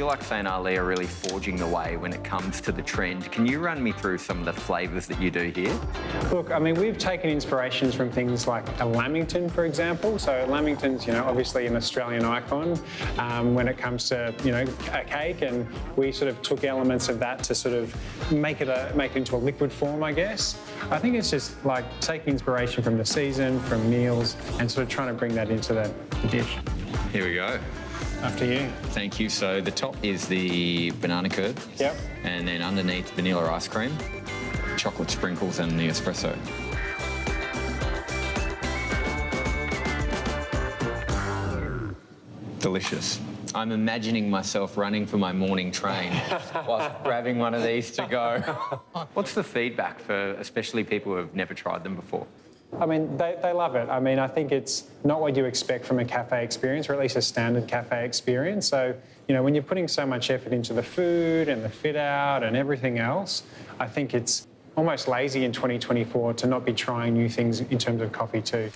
feel like St. Ali are really forging the way when it comes to the trend. Can you run me through some of the flavours that you do here? Look, I mean, we've taken inspirations from things like a lamington, for example. So lamington's, obviously an Australian icon when it comes to, a cake, and we sort of took elements of that to sort of make it into a liquid form, I guess. I think it's just like taking inspiration from the season, from meals, and sort of trying to bring that into the dish. Here we go. After you. Thank you. So the top is the banana curd. Yep. And then underneath, vanilla ice cream, chocolate sprinkles, and the espresso. Delicious. I'm imagining myself running for my morning train whilst grabbing one of these to go. What's the feedback for especially people who have never tried them before? I mean, they love it. I mean, I think it's not what you expect from a cafe experience, or at least a standard cafe experience. So, when you're putting so much effort into the food and the fit out and everything else, I think it's almost lazy in 2024 to not be trying new things in terms of coffee too.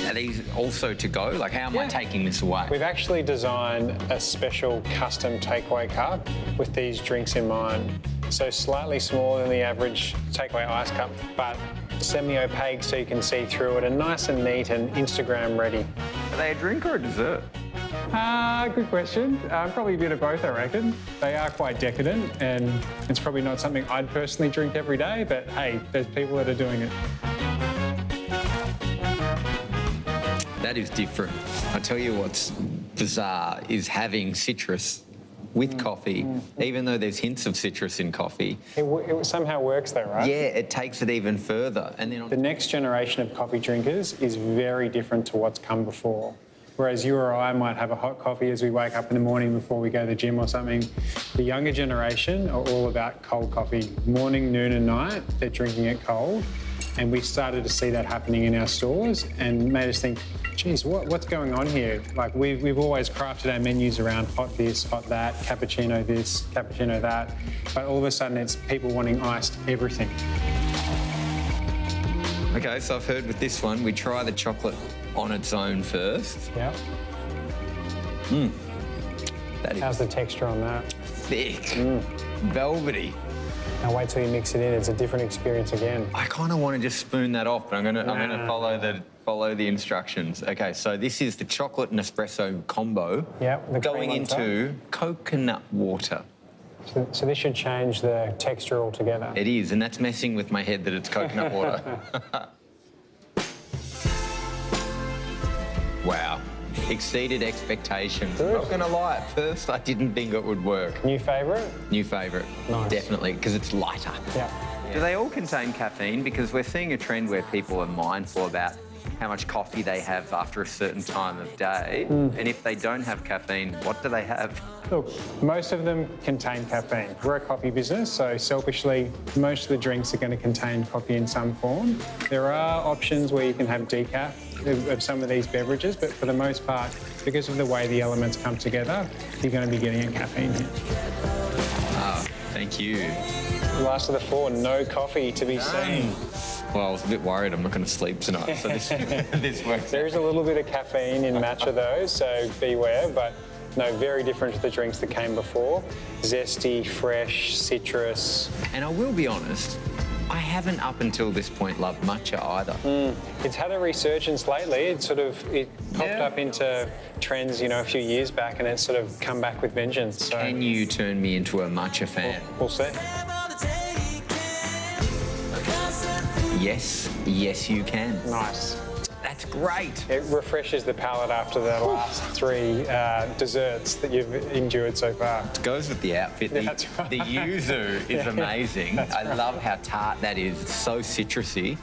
Are these also to go? Like, how am I taking this away? We've actually designed a special custom takeaway cup with these drinks in mind. So slightly smaller than the average takeaway ice cup, but semi-opaque so you can see through it, and nice and neat and Instagram ready. Are they a drink or a dessert? Good question. Probably a bit of both, I reckon. They are quite decadent, and it's probably not something I'd personally drink every day, but hey, there's people that are doing it. That is different. I tell you what's bizarre is having citrus with coffee, even though there's hints of citrus in coffee. It somehow works though, right? Yeah, it takes it even further. And then the next generation of coffee drinkers is very different to what's come before. Whereas you or I might have a hot coffee as we wake up in the morning before we go to the gym or something, the younger generation are all about cold coffee. Morning, noon and night, they're drinking it cold. And we started to see that happening in our stores and made us think, geez, what's going on here? Like, we've always crafted our menus around hot this, hot that, cappuccino this, cappuccino that. But all of a sudden, it's people wanting iced everything. Okay, so I've heard with this one, we try the chocolate on its own first. Yeah. That is How's the texture on that? thick, velvety. Now wait till you mix it in. It's a different experience again. I kind of want to just spoon that off, but I'm gonna follow the instructions. Okay, so this is the chocolate and espresso combo. Yeah, the going cream on top. into coconut water. So this should change the texture altogether. It is, and that's messing with my head that it's coconut water. Wow, exceeded expectations. Good. Not gonna lie, at first I didn't think it would work. New favourite? New favourite, Nice. definitely, because it's lighter. Yeah. Do they all contain caffeine? Because we're seeing a trend where people are mindful about how much coffee they have after a certain time of day. And if they don't have caffeine, what do they have? Look, most of them contain caffeine. We're a coffee business, so selfishly, most of the drinks are going to contain coffee in some form. There are options where you can have decaf of some of these beverages, but for the most part, because of the way the elements come together, you're going to be getting a caffeine hit. Ah, thank you. The last of the four, no coffee to be seen. Well, I was a bit worried I'm not going to sleep tonight, so this works. There is a little bit of caffeine in matcha though, so beware, but no, very different to the drinks that came before. Zesty, fresh, citrus. And I will be honest, I haven't up until this point loved matcha either. It's had a resurgence lately. It popped up into trends, a few years back, and it's sort of come back with vengeance. So Can you turn me into a matcha fan? we'll see. Yes, you can. Nice. That's great. It refreshes the palate after the last three desserts that you've endured so far. It goes with the outfit. That's right. The yuzu is amazing. I love how tart that is. It's so citrusy.